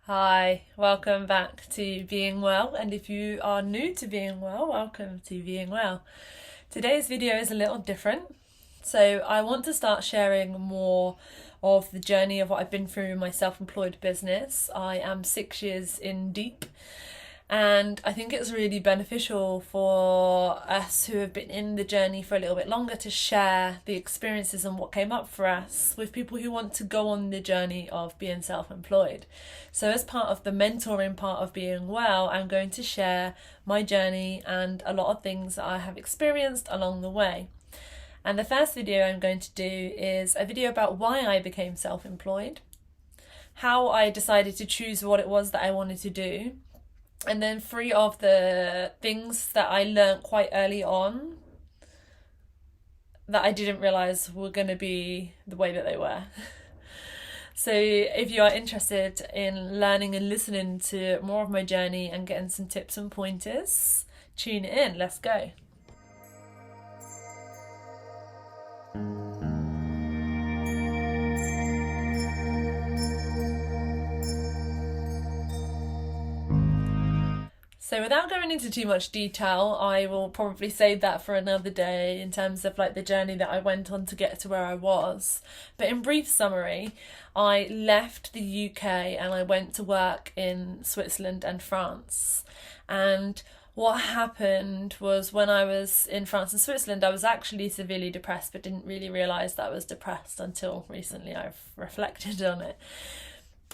Hi, welcome back to Being Well, and if you are new to Being Well, welcome to Being Well. Today's video is a little different, so I want to start sharing more of the journey of what I've been through in my self-employed business. I am 6 years in deep, and I think it's really beneficial for us who have been in the journey for a little bit longer to share the experiences and what came up for us with people who want to go on the journey of being self-employed. So as part of the mentoring part of Being Well, I'm going to share my journey and a lot of things that I have experienced along the way. And the first video I'm going to do is a video about why I became self-employed, how I decided to choose what it was that I wanted to do, and then 3 of the things that I learned quite early on that I didn't realise were going to be the way that they were. So if you are interested in learning and listening to more of my journey and getting some tips and pointers, tune in. Let's go. So without going into too much detail, I will probably save that for another day in terms of like the journey that I went on to get to where I was. But in brief summary, I left the UK and I went to work in Switzerland and France. And what happened was when I was in France and Switzerland, I was actually severely depressed, but didn't really realise that I was depressed until recently I've reflected on it.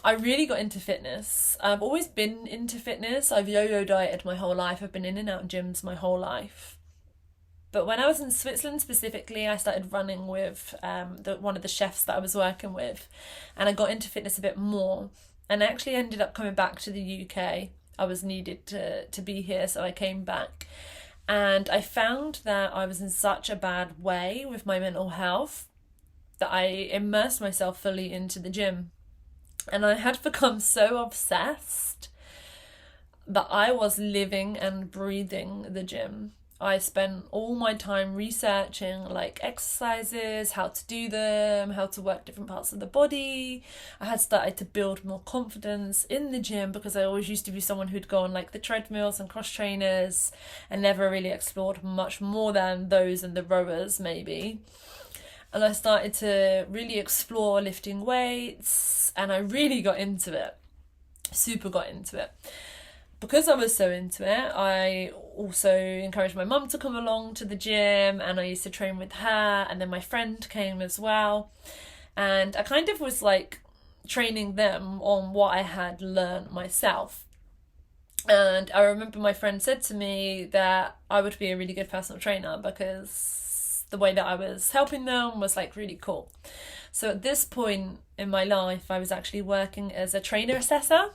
I really got into fitness. I've always been into fitness. I've yo-yo dieted my whole life. I've been in and out of gyms my whole life. But when I was in Switzerland specifically, I started running with one of the chefs that I was working with, and I got into fitness a bit more. And I actually ended up coming back to the UK. I was needed to be here, so I came back. And I found that I was in such a bad way with my mental health that I immersed myself fully into the gym. And I had become so obsessed that I was living and breathing the gym. I spent all my time researching like exercises, how to do them, how to work different parts of the body. I had started to build more confidence in the gym because I always used to be someone who'd go on like the treadmills and cross trainers and never really explored much more than those and the rowers maybe. And I started to really explore lifting weights, and I really got into it, super got into it. Because I was so into it, I also encouraged my mum to come along to the gym, and I used to train with her, and then my friend came as well. And I kind of was like training them on what I had learned myself. And I remember my friend said to me that I would be a really good personal trainer because the way that I was helping them was like really cool. So at this point in my life, I was actually working as a trainer assessor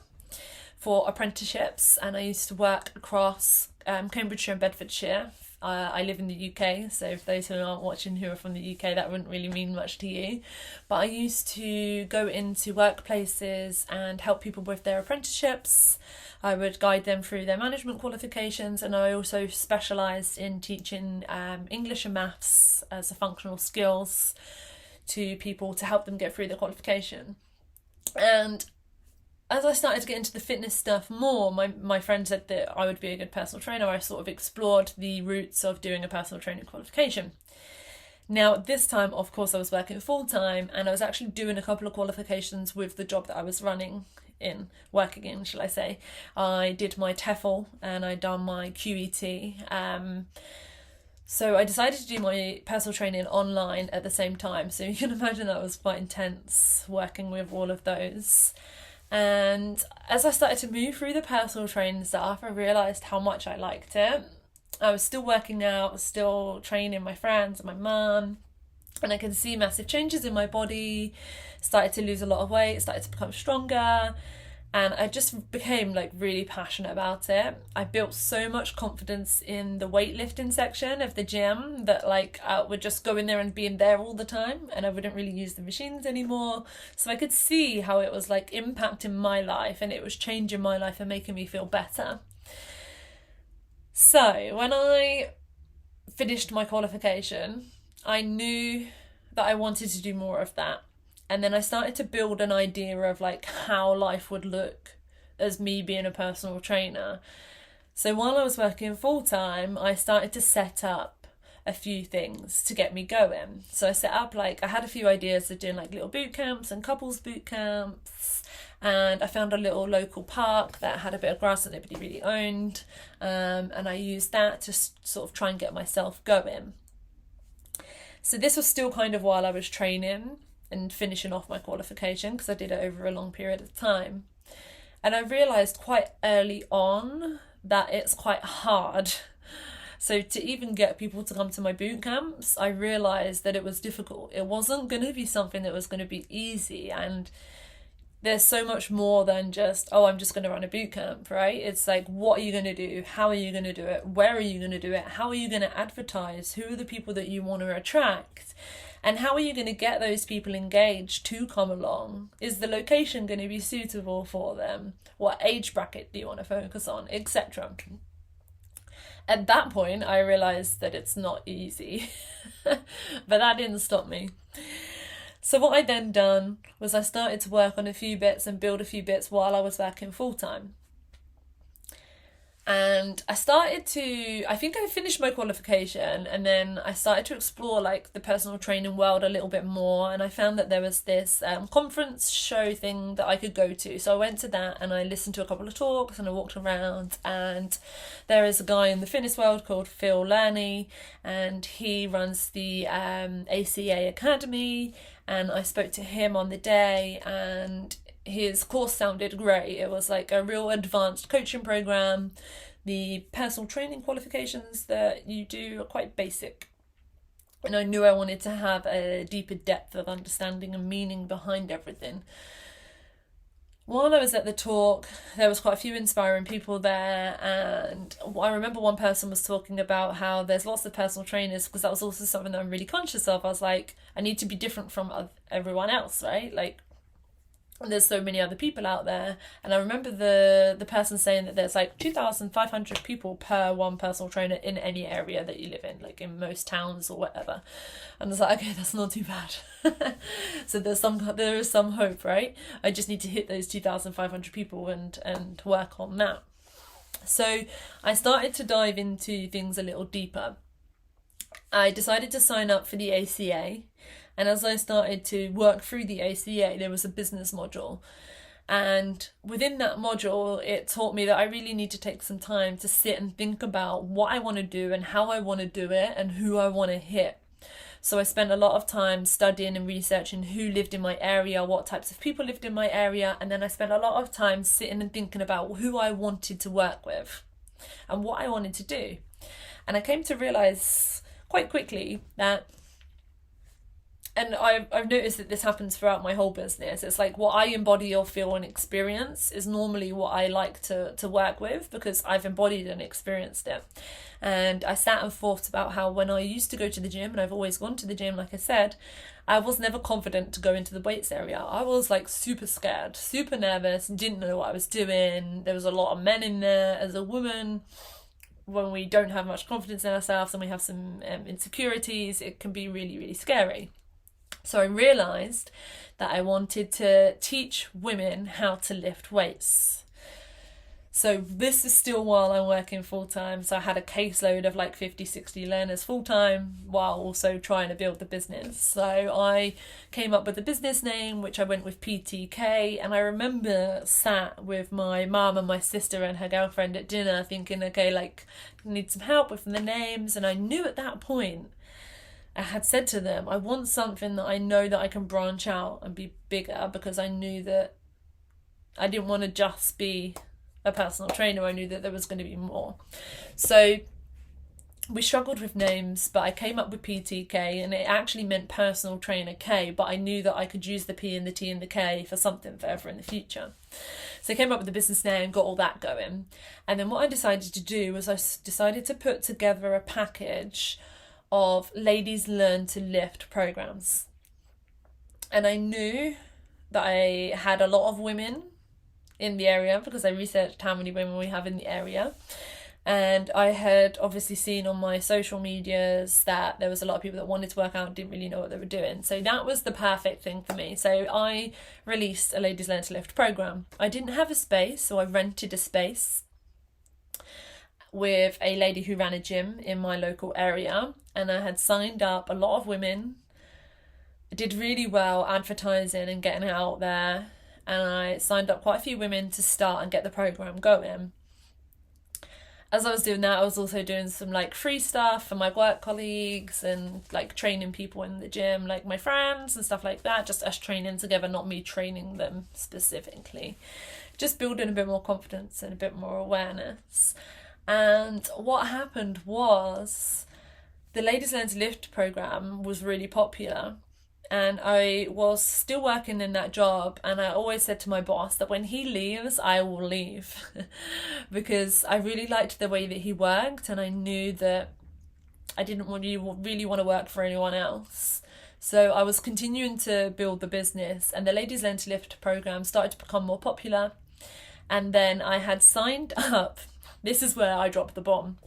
for apprenticeships, and I used to work across Cambridgeshire and Bedfordshire. I live in the UK, so for those who aren't watching who are from the UK, that wouldn't really mean much to you. But I used to go into workplaces and help people with their apprenticeships. I would guide them through their management qualifications, and I also specialised in teaching English and maths as a functional skills to people to help them get through the qualification. And as I started to get into the fitness stuff more, my friend said that I would be a good personal trainer. I sort of explored the routes of doing a personal training qualification. Now, at this time, of course, I was working full-time, and I was actually doing a couple of qualifications with the job that I was working in, shall I say. I did my TEFL and I done my QET. So I decided to do my personal training online at the same time. So you can imagine that was quite intense working with all of those. And as I started to move through the personal training stuff, I realised how much I liked it. I was still working out, still training my friends and my mum, and I could see massive changes in my body, started to lose a lot of weight, started to become stronger, and I just became like really passionate about it. I built so much confidence in the weightlifting section of the gym that like I would just go in there and be in there all the time, and I wouldn't really use the machines anymore. So I could see how it was like impacting my life, and it was changing my life and making me feel better. So when I finished my qualification, I knew that I wanted to do more of that. And then I started to build an idea of like how life would look as me being a personal trainer. So while I was working full-time, I started to set up a few things to get me going. So I set up, like, I had a few ideas of doing like little boot camps and couples boot camps, and I found a little local park that had a bit of grass that nobody really owned, and I used that to sort of try and get myself going. So this was still kind of while I was training and finishing off my qualification, because I did it over a long period of time. And I realised quite early on that it's quite hard. So to even get people to come to my boot camps, I realised that it was difficult. It wasn't going to be something that was going to be easy, and there's so much more than just, oh, I'm just going to run a boot camp, right? It's like, what are you going to do? How are you going to do it? Where are you going to do it? How are you going to advertise? Who are the people that you want to attract? And how are you going to get those people engaged to come along? Is the location going to be suitable for them? What age bracket do you want to focus on, etc.? At that point, I realised that it's not easy, but that didn't stop me. So what I then done was I started to work on a few bits and build a few bits while I was working full-time. And I think I finished my qualification, and then I started to explore like the personal training world a little bit more, and I found that there was this conference show thing that I could go to. So I went to that and I listened to a couple of talks and I walked around, and there is a guy in the fitness world called Freelance, and he runs the ACA Academy, and I spoke to him on the day, and his course sounded great. It was like a real advanced coaching program. The personal training qualifications that you do are quite basic. And I knew I wanted to have a deeper depth of understanding and meaning behind everything. While I was at the talk, there was quite a few inspiring people there, and I remember one person was talking about how there's lots of personal trainers, because that was also something that I'm really conscious of. I was like, I need to be different from everyone else, right? Like, there's so many other people out there. And I remember the person saying that there's like 2,500 people per one personal trainer in any area that you live in, like in most towns or whatever. And I was like, okay, that's not too bad. So there is some hope, right? I just need to hit those 2,500 people and work on that. So I started to dive into things a little deeper. I decided to sign up for the ACA. And as I started to work through the ACA, there was a business module. And within that module, it taught me that I really need to take some time to sit and think about what I want to do and how I want to do it and who I want to hit. So I spent a lot of time studying and researching who lived in my area, what types of people lived in my area. And then I spent a lot of time sitting and thinking about who I wanted to work with and what I wanted to do. And I came to realize quite quickly that, and I've noticed that this happens throughout my whole business. It's like what I embody or feel and experience is normally what I like to work with, because I've embodied and experienced it. And I sat and thought about how when I used to go to the gym, and I've always gone to the gym, like I said, I was never confident to go into the weights area. I was like super scared, super nervous, didn't know what I was doing. There was a lot of men in there. As a woman, when we don't have much confidence in ourselves and we have some insecurities, it can be really, really scary. So I realised that I wanted to teach women how to lift weights. So this is still while I'm working full-time. So I had a caseload of like 50, 60 learners full-time while also trying to build the business. So I came up with a business name, which I went with PTK. And I remember sat with my mum and my sister and her girlfriend at dinner thinking, okay, like, I need some help with the names. And I knew at that point, I had said to them, I want something that I know that I can branch out and be bigger, because I knew that I didn't want to just be a personal trainer. I knew that there was going to be more. So we struggled with names, but I came up with PTK, and it actually meant personal trainer K, but I knew that I could use the P and the T and the K for something further in the future. So I came up with the business name, got all that going. And then what I decided to do was I decided to put together a package of ladies learn to lift programs. And I knew that I had a lot of women in the area, because I researched how many women we have in the area. And I had obviously seen on my social medias that there was a lot of people that wanted to work out and didn't really know what they were doing. So that was the perfect thing for me. So I released a Ladies Learn to Lift program. I didn't have a space, so I rented a space with a lady who ran a gym in my local area. And I had signed up a lot of women. I did really well advertising and getting it out there. And I signed up quite a few women to start and get the program going. As I was doing that, I was also doing some like free stuff for my work colleagues and like training people in the gym, like my friends and stuff like that, just us training together, not me training them specifically, just building a bit more confidence and a bit more awareness. And what happened was the Ladies Learn to Lift program was really popular. And I was still working in that job, and I always said to my boss that when he leaves, I will leave because I really liked the way that he worked, and I knew that I didn't really want to work for anyone else. So I was continuing to build the business, and the Ladies Learn to Lift program started to become more popular. And then I had signed up. This is where I dropped the bomb.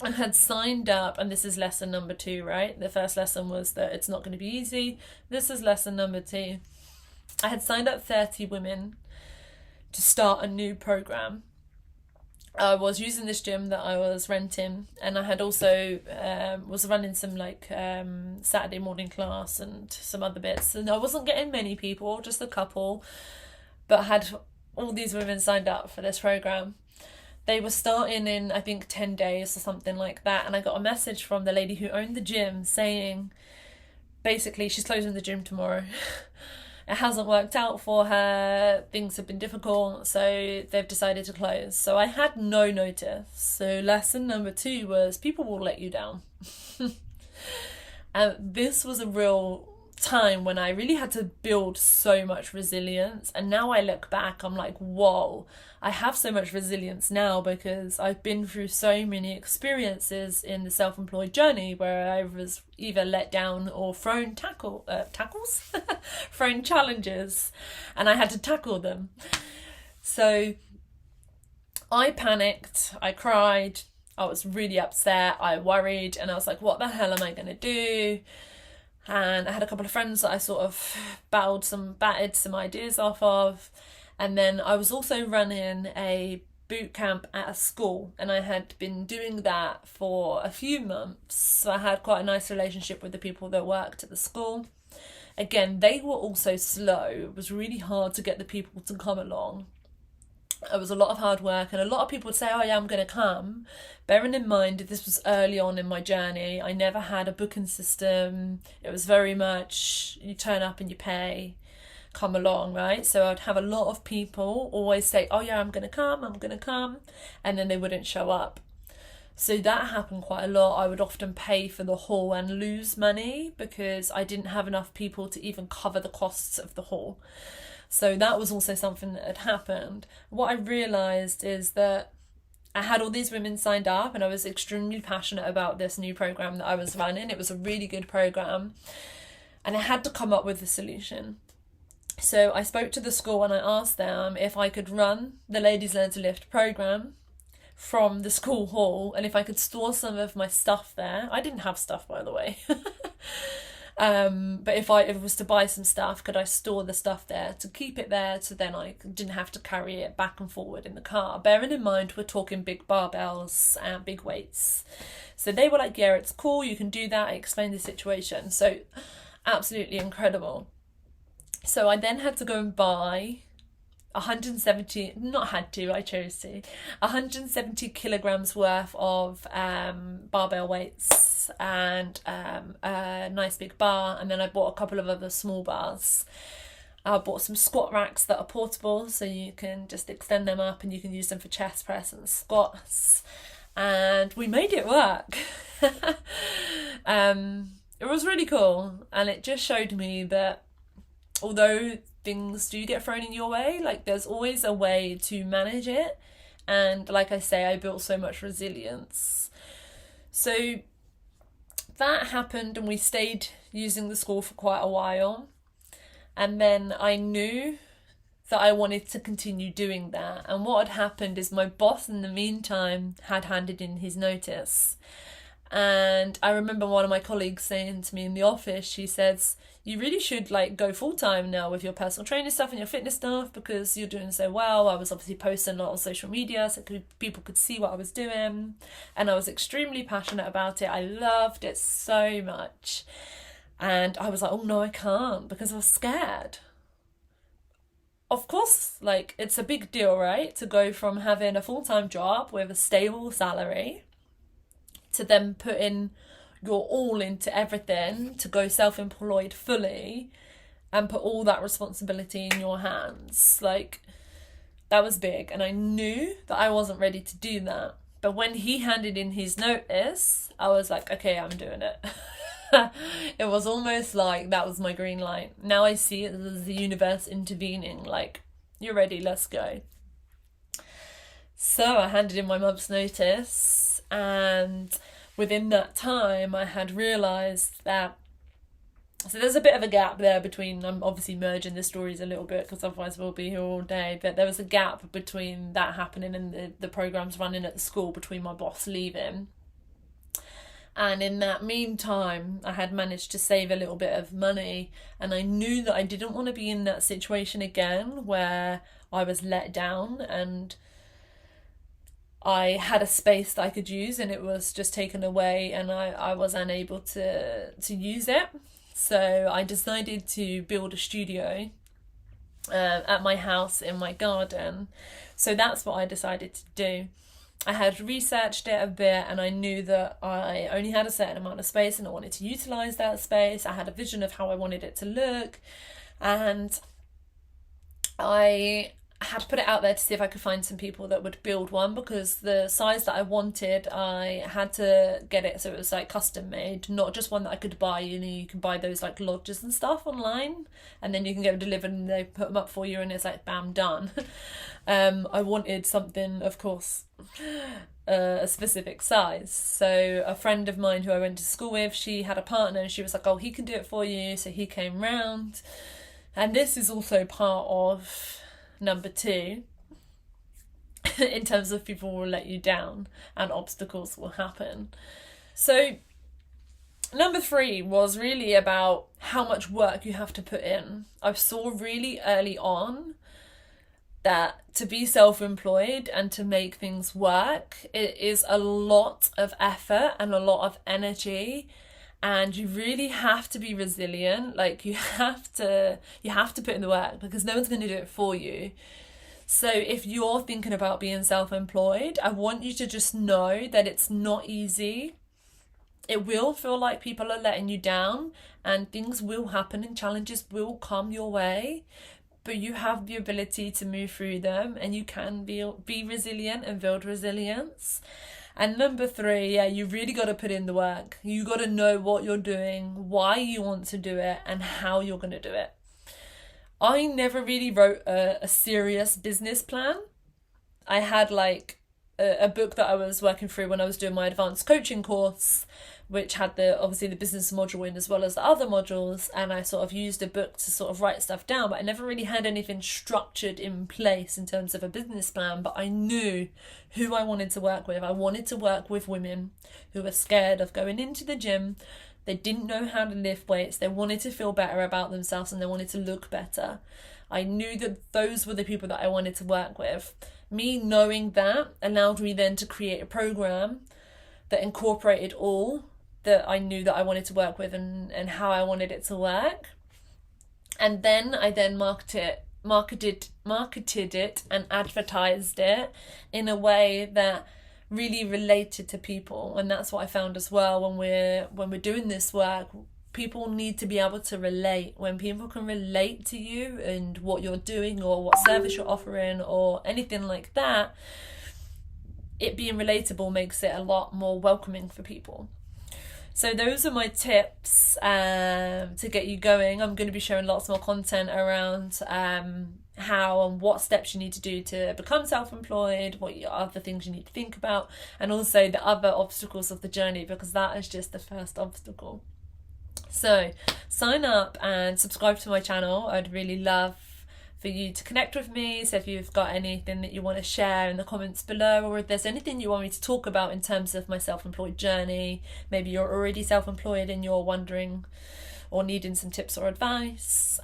I had signed up, and this is lesson number 2, right? The first lesson was that it's not going to be easy. This is lesson number 2. I had signed up 30 women to start a new program. I was using this gym that I was renting, and I had also was running some like Saturday morning class and some other bits. And I wasn't getting many people, just a couple, but I had all these women signed up for this program. They were starting in, I think, 10 days or something like that. And I got a message from the lady who owned the gym saying, basically, she's closing the gym tomorrow. It hasn't worked out for her. Things have been difficult. So they've decided to close. So I had no notice. So lesson number 2 was people will let you down. And this was a real time when I really had to build so much resilience. And now I look back, I'm like, whoa, I have so much resilience now because I've been through so many experiences in the self-employed journey where I was either let down or thrown tackles thrown challenges, and I had to tackle them. So I panicked, I cried, I was really upset, I worried, and I was like, what the hell am I going to do? And I had a couple of friends that I sort of batted some ideas off of. And then I was also running a boot camp at a school, and I had been doing that for a few months. So I had quite a nice relationship with the people that worked at the school. Again, they were also slow. It was really hard to get the people to come along. It was a lot of hard work, and a lot of people would say, oh yeah, I'm going to come. Bearing in mind this was early on in my journey, I never had a booking system. It was very much you turn up and you pay, come along, right? So I'd have a lot of people always say, oh yeah, I'm going to come, and then they wouldn't show up. So that happened quite a lot. I would often pay for the hall and lose money because I didn't have enough people to even cover the costs of the hall. So that was also something that had happened. What I realised is that I had all these women signed up, and I was extremely passionate about this new program that I was running. It was a really good program, and I had to come up with a solution. So I spoke to the school and I asked them if I could run the Ladies Learn to Lift program from the school hall, and if I could store some of my stuff there. I didn't have stuff, by the way. But if it was to buy some stuff, could I store the stuff there to keep it there so then I didn't have to carry it back and forward in the car? Bearing in mind, we're talking big barbells and big weights. So they were like, yeah, it's cool, you can do that. I explained the situation. So absolutely incredible. So I then had to go and buy 170 kilograms worth of barbell weights and a nice big bar, and then I bought a couple of other small bars. I bought some squat racks that are portable, so you can just extend them up and you can use them for chest press and squats, and we made it work. It was really cool, and it just showed me that although things do get thrown in your way, like there's always a way to manage it. And like I say, I built so much resilience. So that happened, and we stayed using the school for quite a while. And then I knew that I wanted to continue doing that. And what had happened is my boss in the meantime had handed in his notice. And I remember one of my colleagues saying to me in the office, she says, you really should like go full-time now with your personal training stuff and your fitness stuff, because you're doing so well. I was obviously posting a lot on social media so people could see what I was doing, and I was extremely passionate about it. I loved it so much. And I was like, oh no, I can't, because I was scared. Of course, like, it's a big deal, right? To go from having a full-time job with a stable salary to then putting your all into everything, to go self-employed fully and put all that responsibility in your hands. Like, that was big, and I knew that I wasn't ready to do that. But when he handed in his notice, I was like, okay, I'm doing it. It was almost like that was my green light. Now I see it as the universe intervening, like, you're ready, let's go. So I handed in my month's notice, and within that time I had realised that, so there's a bit of a gap there between, I'm obviously merging the stories a little bit because otherwise we'll be here all day, but there was a gap between that happening and the programmes running at the school, between my boss leaving. And in that meantime, I had managed to save a little bit of money, and I knew that I didn't want to be in that situation again where I was let down and I had a space that I could use and it was just taken away, and I was unable to use it. So I decided to build a studio at my house in my garden. So that's what I decided to do. I had researched it a bit, and I knew that I only had a certain amount of space and I wanted to utilise that space. I had a vision of how I wanted it to look, and I had put it out there to see if I could find some people that would build one, because the size that I wanted, I had to get it so it was like custom made, not just one that I could buy. You know, you can buy those like lodges and stuff online and then you can get them delivered and they put them up for you and it's like bam, done. I wanted something, of course, a specific size. So a friend of mine who I went to school with, she had a partner and she was like, oh, he can do it for you. So he came round, and this is also part of number 2 in terms of people will let you down and obstacles will happen. So number 3 was really about how much work you have to put in. I saw really early on that to be self-employed and to make things work, it is a lot of effort and a lot of energy, and you really have to be resilient. Like, you have to put in the work, because no one's going to do it for you. So if you're thinking about being self-employed, I want you to just know that it's not easy. It will feel like people are letting you down, and things will happen and challenges will come your way, but you have the ability to move through them, and you can be resilient and build resilience. And number 3, yeah, you really got to put in the work. You got to know what you're doing, why you want to do it, and how you're going to do it. I never really wrote a serious business plan. I had like a book that I was working through when I was doing my advanced coaching course, which had obviously the business module in as well as the other modules, and I sort of used a book to sort of write stuff down, but I never really had anything structured in place in terms of a business plan. But I knew who I wanted to work with. I wanted to work with women who were scared of going into the gym. They didn't know how to lift weights. They wanted to feel better about themselves and they wanted to look better. I knew that those were the people that I wanted to work with. Me knowing that allowed me then to create a program that incorporated all that I knew that I wanted to work with and how I wanted it to work. And then I marketed it and advertised it in a way that really related to people. And that's what I found as well when we're doing this work. People need to be able to relate. When people can relate to you and what you're doing or what service you're offering or anything like that, it being relatable makes it a lot more welcoming for people. So those are my tips to get you going. I'm going to be sharing lots more content around how and what steps you need to do to become self-employed, what other things you need to think about, and also the other obstacles of the journey, because that is just the first obstacle. So sign up and subscribe to my channel. I'd really love for you to connect with me. So if you've got anything that you want to share in the comments below, or if there's anything you want me to talk about in terms of my self-employed journey, maybe you're already self-employed and you're wondering or needing some tips or advice,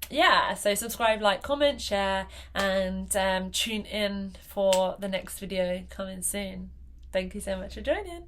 yeah, so subscribe, like, comment, share, and tune in for the next video coming soon. Thank you so much for joining.